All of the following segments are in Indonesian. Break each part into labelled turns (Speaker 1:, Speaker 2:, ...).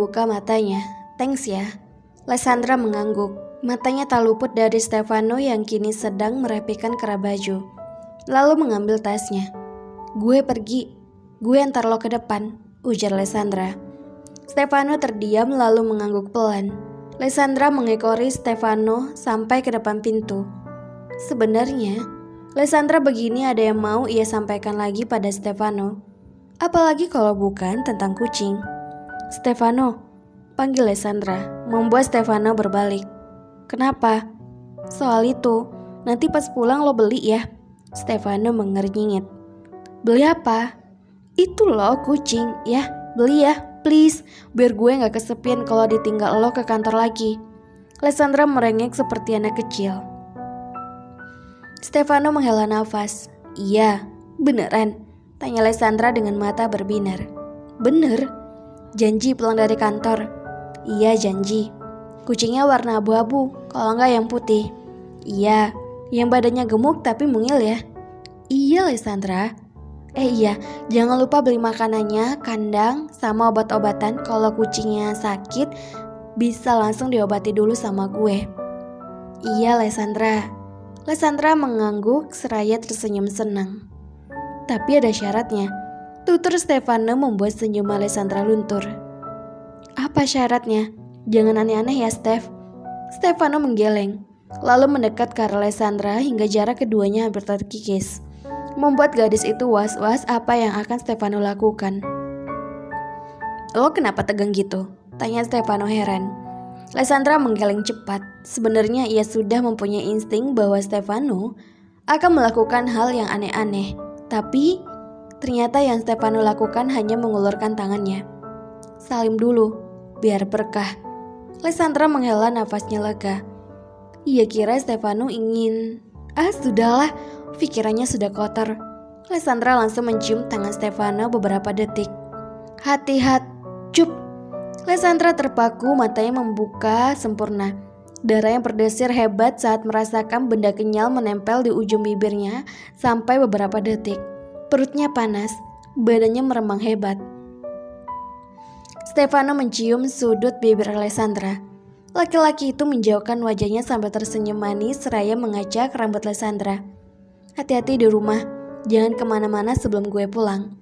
Speaker 1: membuka matanya. Thanks ya. Lysandra mengangguk. Matanya tak luput dari Stefano yang kini sedang merapikan kerah baju. Lalu mengambil tasnya. Gue pergi. Gue antar lo ke depan, ujar Lysandra. Stefano terdiam lalu mengangguk pelan. Lysandra mengekori Stefano sampai ke depan pintu. Sebenarnya, Lysandra begini ada yang mau ia sampaikan lagi pada Stefano. Apalagi kalau bukan tentang kucing. Stefano, panggil Lysandra, membuat Stefano berbalik. Kenapa? Soal itu, nanti pas pulang lo beli ya. Stefano mengernyit. Beli apa? Itu lo kucing, ya, beli ya, please. Biar gue gak kesepian kalau ditinggal lo ke kantor lagi. Lysandra merengek seperti anak kecil. Stefano menghela nafas. Iya, beneran? Tanya Lysandra dengan mata berbinar. Bener? Janji pulang dari kantor? Iya, janji. Kucingnya warna abu-abu, kalau enggak yang putih. Iya, yang badannya gemuk tapi mungil ya. Iya, Lysandra. Iya, jangan lupa beli makanannya, kandang, sama obat-obatan. Kalau kucingnya sakit, bisa langsung diobati dulu sama gue. Iya, Lysandra. Lysandra mengangguk seraya tersenyum senang. Tapi ada syaratnya. Tutur Stefano membuat senyuman Lysandra luntur. Apa syaratnya? Jangan aneh-aneh ya, Steph. Stefano menggeleng, lalu mendekat ke arah Lysandra hingga jarak keduanya hampir terkikis. Membuat gadis itu was-was apa yang akan Stefano lakukan. Lo kenapa tegang gitu? Tanya Stefano heran. Lysandra menggeleng cepat. Sebenarnya ia sudah mempunyai insting bahwa Stefano akan melakukan hal yang aneh-aneh. Tapi ternyata yang Stefano lakukan hanya mengulurkan tangannya. Salim dulu, biar berkah. Lysandra menghela nafasnya lega. Ia kira Stefano ingin... sudahlah, pikirannya sudah kotor. Lysandra langsung mencium tangan Stefano beberapa detik. Hati-hati, cup. Lysandra terpaku, matanya membuka sempurna. Darah yang berdesir hebat saat merasakan benda kenyal menempel di ujung bibirnya sampai beberapa detik. Perutnya panas, badannya meremang hebat. Stefano mencium sudut bibir Lysandra. Laki-laki itu menjauhkan wajahnya sambil tersenyum manis seraya mengacak rambut Lysandra. Hati-hati di rumah, jangan kemana-mana sebelum gue pulang.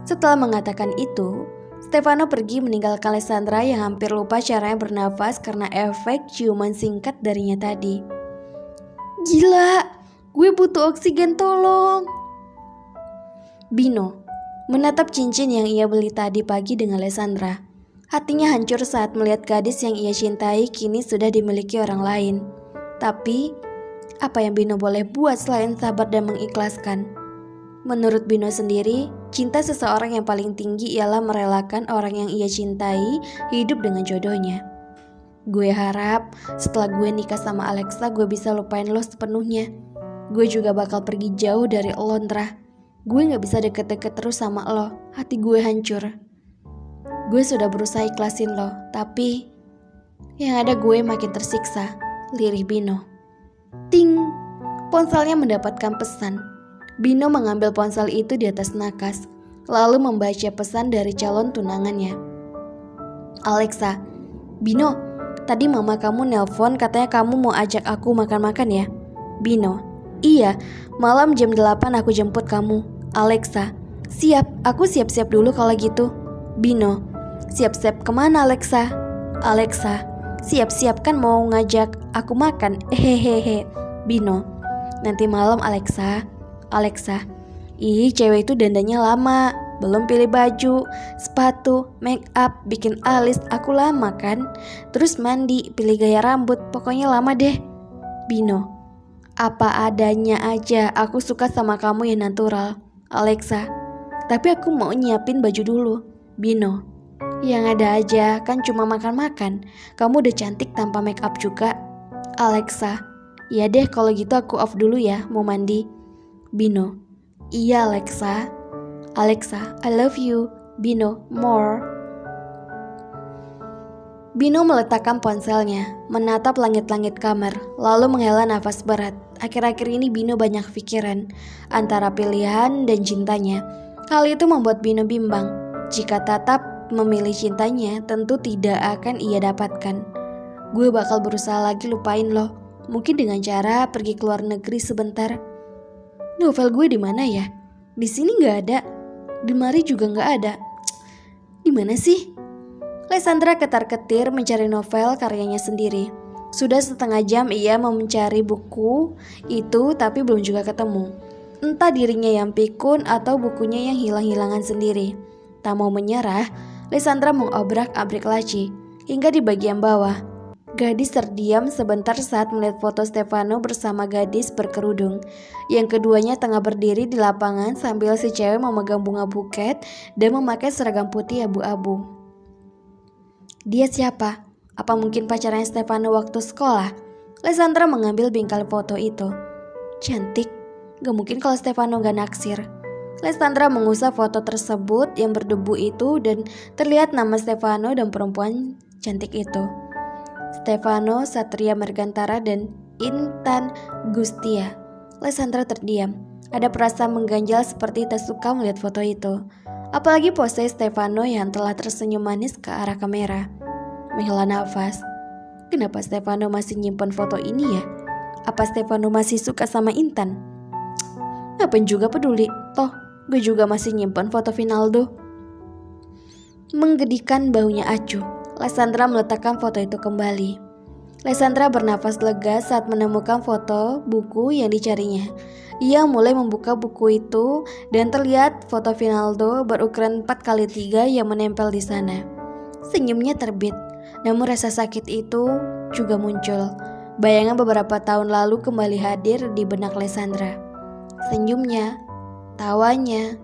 Speaker 1: Setelah mengatakan itu, Stefano pergi meninggalkan Lysandra yang hampir lupa caranya bernafas karena efek ciuman singkat darinya tadi. Gila, gue butuh oksigen, tolong. Bino menatap cincin yang ia beli tadi pagi dengan Lysandra. Hatinya hancur saat melihat gadis yang ia cintai kini sudah dimiliki orang lain. Tapi, apa yang Bino boleh buat selain sabar dan mengikhlaskan? Menurut Bino sendiri, cinta seseorang yang paling tinggi ialah merelakan orang yang ia cintai hidup dengan jodohnya. Gue harap setelah gue nikah sama Alexa gue bisa lupain lo sepenuhnya. Gue juga bakal pergi jauh dari lo, Ndra. Gue gak bisa deket-deket terus sama lo, hati gue hancur. Gue sudah berusaha ikhlasin lo, tapi yang ada gue makin tersiksa, lirih Bino. Ting, ponselnya mendapatkan pesan. Bino mengambil ponsel itu di atas nakas, lalu membaca pesan dari calon tunangannya. Alexa, Bino, tadi mama kamu nelpon katanya kamu mau ajak aku makan-makan ya? Bino, iya, malam jam 8 aku jemput kamu. Alexa, siap, aku siap-siap dulu kalau gitu. Bino, siap-siap kemana Alexa? Alexa, siap-siap kan mau ngajak aku makan, hehehe. Bino, nanti malam Alexa. Alexa, ih cewek itu dandannya lama, belum pilih baju, sepatu, make up, bikin alis, aku lama kan? Terus mandi, pilih gaya rambut, pokoknya lama deh. Bino, apa adanya aja, aku suka sama kamu yang natural. Alexa, tapi aku mau nyiapin baju dulu. Bino, yang ada aja, kan cuma makan-makan, kamu udah cantik tanpa make up juga. Alexa, ya deh kalau gitu aku off dulu ya, mau mandi. Bino, iya Alexa. Alexa, I love you. Bino, more. Bino meletakkan ponselnya, menatap langit-langit kamar, lalu menghela nafas berat. Akhir-akhir ini Bino banyak pikiran, antara pilihan dan cintanya. Hal itu membuat Bino bimbang. Jika tetap tetap memilih cintanya, tentu tidak akan ia dapatkan. Gue bakal berusaha lagi lupain lo, mungkin dengan cara pergi ke luar negeri sebentar. Novel gue di mana ya? Di sini nggak ada, di mari juga nggak ada. Di mana sih? Lysandra ketar-ketir mencari novel karyanya sendiri. Sudah setengah jam ia mencari buku itu tapi belum juga ketemu. Entah dirinya yang pikun atau bukunya yang hilang-hilangan sendiri. Tak mau menyerah, Lysandra mengobrak-abrik laci hingga di bagian bawah. Gadis terdiam sebentar saat melihat foto Stefano bersama gadis berkerudung. Yang keduanya tengah berdiri di lapangan sambil si cewek memegang bunga buket dan memakai seragam putih abu-abu. Dia siapa? Apa mungkin pacarnya Stefano waktu sekolah? Lysandra mengambil bingkai foto itu. Cantik. Gak mungkin kalau Stefano gak naksir. Lysandra mengusap foto tersebut yang berdebu itu dan terlihat nama Stefano dan perempuan cantik itu. Stefano Satria Margantara dan Intan Gustia. Lysandra terdiam. Ada perasaan mengganjal seperti tak suka melihat foto itu. Apalagi pose Stefano yang telah tersenyum manis ke arah kamera. Menghela nafas. Kenapa Stefano masih nyimpan foto ini ya? Apa Stefano masih suka sama Intan? Ngapain juga peduli? Toh, gue juga masih nyimpan foto Vinaldo. Menggedikan baunya acuh, Lysandra meletakkan foto itu kembali. Lysandra bernafas lega saat menemukan foto buku yang dicarinya. Ia mulai membuka buku itu dan terlihat foto Vinaldo berukuran 4x3 yang menempel di sana. Senyumnya terbit, namun rasa sakit itu juga muncul. Bayangan beberapa tahun lalu kembali hadir di benak Lysandra. Senyumnya, tawanya,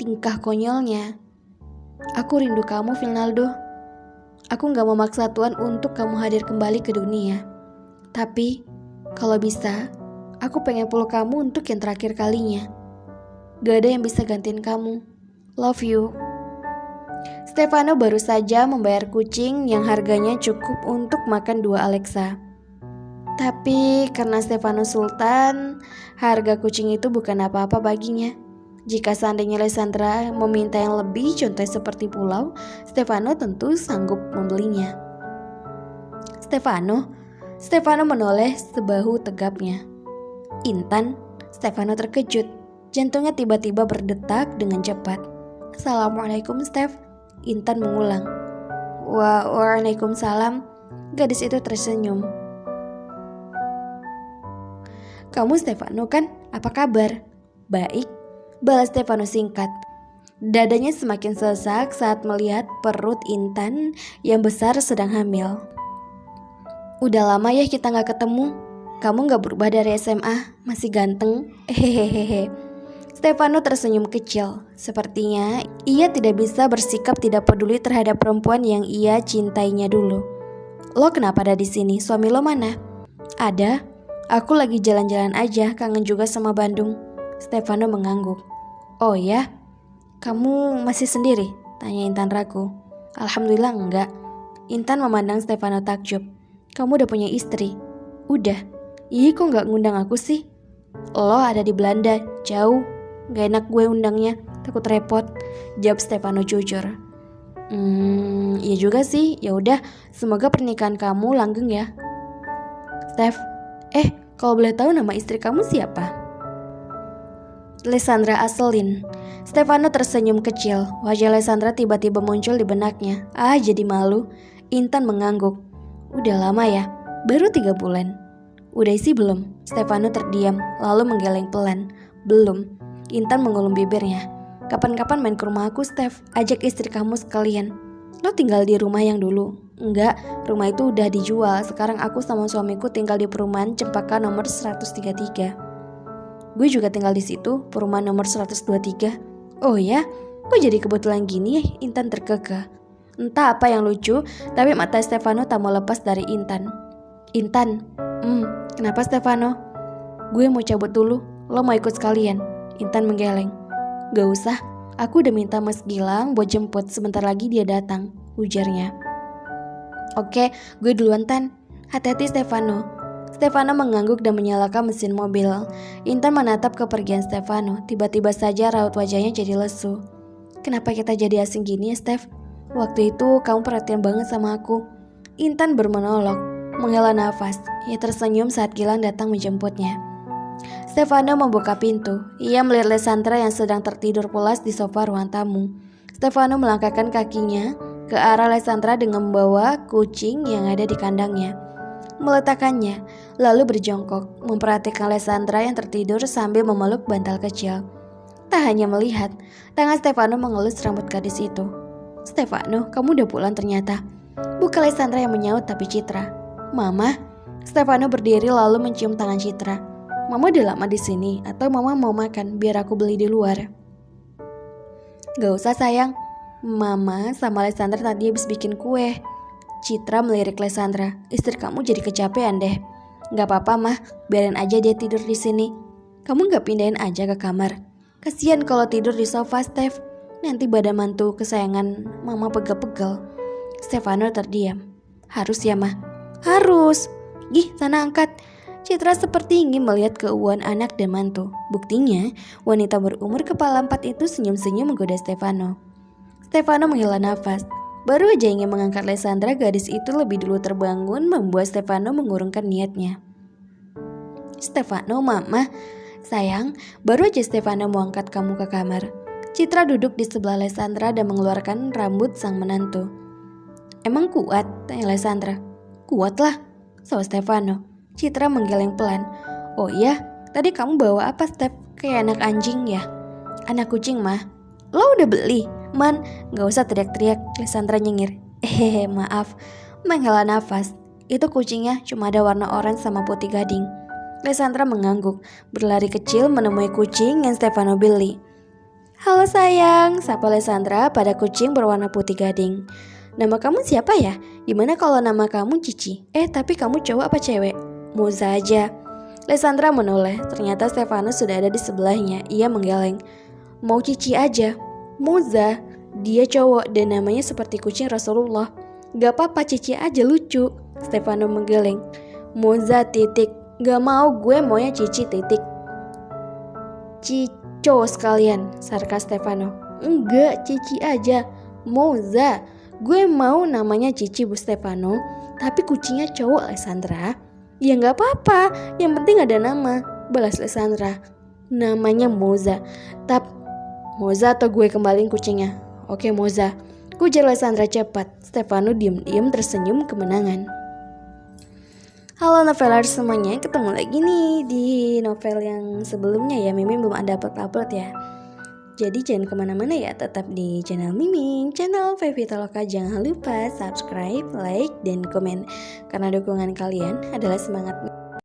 Speaker 1: tingkah konyolnya. Aku rindu kamu, Vinaldo. Aku gak memaksa Tuhan untuk kamu hadir kembali ke dunia. Tapi, kalau bisa, aku pengen peluk kamu untuk yang terakhir kalinya. Gak ada yang bisa gantiin kamu. Love you. Stefano baru saja membayar kucing yang harganya cukup untuk makan 2 Alexa. Tapi karena Stefano Sultan, harga kucing itu bukan apa-apa baginya. Jika seandainya Lysandra meminta yang lebih, contohnya seperti pulau, Stefano tentu sanggup membelinya. Stefano menoleh sebahu tegapnya. Intan, Stefano terkejut. Jantungnya tiba-tiba berdetak dengan cepat. Assalamualaikum, Stef. Intan mengulang. Waalaikumsalam. Gadis itu tersenyum. Kamu Stefano kan? Apa kabar? Baik, balas Stefano singkat. Dadanya semakin sesak saat melihat perut Intan yang besar sedang hamil. Udah lama ya kita gak ketemu. Kamu gak berubah dari SMA, masih ganteng. Hehehe. Stefano tersenyum kecil. Sepertinya ia tidak bisa bersikap tidak peduli terhadap perempuan yang ia cintainya dulu. Lo kenapa ada di sini? Suami lo mana? Ada. Aku lagi jalan-jalan aja, kangen juga sama Bandung. Stefano mengangguk. Oh ya? Kamu masih sendiri? Tanya Intan ragu. Alhamdulillah enggak. Intan memandang Stefano takjub. Kamu udah punya istri? Udah. Ih, kok gak ngundang aku sih? Lo ada di Belanda, jauh. Gak enak gue undangnya, takut repot. Jawab Stefano jujur. Iya juga sih. Ya udah, semoga pernikahan kamu langgeng ya. Stef, kalau boleh tahu nama istri kamu siapa? Lysandra Aselin. Stefano tersenyum kecil. Wajah Lysandra tiba-tiba muncul di benaknya. Jadi malu. Intan mengangguk. Udah lama ya? Baru 3 bulan. Udah isi belum? Stefano terdiam, lalu menggeleng pelan. Belum. Intan mengulum bibirnya. Kapan-kapan main ke rumah aku, Stef. Ajak istri kamu sekalian. Lo tinggal di rumah yang dulu? Enggak, rumah itu udah dijual. Sekarang aku sama suamiku tinggal di perumahan Cempaka nomor 133. Gue juga tinggal di situ, perumahan nomor 123. Oh ya? Kok jadi kebetulan gini ya? Intan terkekeh. Entah apa yang lucu, tapi mata Stefano tak mau lepas dari Intan. Intan, kenapa Stefano? Gue mau cabut dulu, lo mau ikut sekalian? Intan menggeleng. Gak usah, aku udah minta Mas Gilang buat jemput, sebentar lagi dia datang, ujarnya. Oke, gue duluan Tan. Hati-hati Stefano. Stefano mengangguk dan menyalakan mesin mobil. Intan menatap kepergian Stefano. Tiba-tiba saja raut wajahnya jadi lesu. Kenapa kita jadi asing gini ya Stef? Waktu itu kamu perhatian banget sama aku. Intan bermonolog, menghela nafas. Ia tersenyum saat Gilang datang menjemputnya. Stefano membuka pintu. Ia melihat Lysandra yang sedang tertidur pulas di sofa ruang tamu. Stefano melangkahkan kakinya ke arah Lysandra dengan membawa kucing yang ada di kandangnya. Meletakkannya, lalu berjongkok, memperhatikan Lysandra yang tertidur sambil memeluk bantal kecil. Tak hanya melihat, tangan Stefano mengelus rambut gadis itu. Stefano, kamu udah pulang ternyata. Bukan Lysandra yang menyaut tapi Citra. Mama, Stefano berdiri lalu mencium tangan Citra. Mama udah lama di sini atau mama mau makan biar aku beli di luar? Gak usah sayang, Mama sama Lysandra tadi habis bikin kue. Citra melirik Lysandra. Istri kamu jadi kecapean deh. Gak apa-apa mah, biarin aja dia tidur di sini. Kamu gak pindahin aja ke kamar? Kasian kalau tidur di sofa, Steph. Nanti badan mantu kesayangan Mama pegel-pegel. Stefano terdiam. Harus ya mah? Harus. Gih, sana angkat. Citra seperti ingin melihat keuuan anak dan mantu. Buktinya, wanita berumur kepala 4 itu senyum-senyum menggoda Stefano. Stefano menghela nafas. Baru aja ingin mengangkat Lysandra, gadis itu lebih dulu terbangun membuat Stefano mengurungkan niatnya. Stefano, Mama. Sayang, baru aja Stefano mau angkat kamu ke kamar. Citra duduk di sebelah Lysandra dan mengeluarkan rambut sang menantu. Emang kuat? Tanya Lysandra. Kuat lah, so Stefano. Citra menggeleng pelan. Oh iya, tadi kamu bawa apa Steph? Kayak anak anjing ya? Anak kucing mah. Lo udah beli? Man, gak usah teriak-teriak, Lysandra nyengir. Maaf. Menghela nafas. Itu kucingnya cuma ada warna oranye sama putih gading. Lysandra mengangguk, berlari kecil menemui kucing yang Stefano beli. Halo sayang, sapa Lysandra pada kucing berwarna putih gading. Nama kamu siapa ya? Gimana kalau nama kamu Cici? Tapi kamu cowok apa cewek? Moza aja. Lysandra menoleh, ternyata Stefano sudah ada di sebelahnya. Ia menggeleng. Mau Cici aja. Moza, dia cowok dan namanya seperti kucing Rasulullah. Gak apa-apa, Cici aja lucu. Stefano menggeleng. Moza titik. Gak mau, gue maunya Cici titik. Cico sekalian, sarkas Stefano. Enggak, Cici aja. Moza, gue mau namanya Cici Bu Stefano, tapi kucingnya cowok Lysandra. Ya gak apa-apa, yang penting ada nama, balas Lysandra. Namanya Moza. Moza atau gue kembaliin kucingnya? Oke Moza, ujar Lysandra cepat. Stefano diam-diam tersenyum kemenangan. Halo novelers semuanya, ketemu lagi nih di novel yang sebelumnya ya. Mimin belum ada upload ya. Jadi jangan kemana-mana ya, tetap di channel Mimin, channel Fevitaloka. Jangan lupa subscribe, like, dan komen. Karena dukungan kalian adalah semangat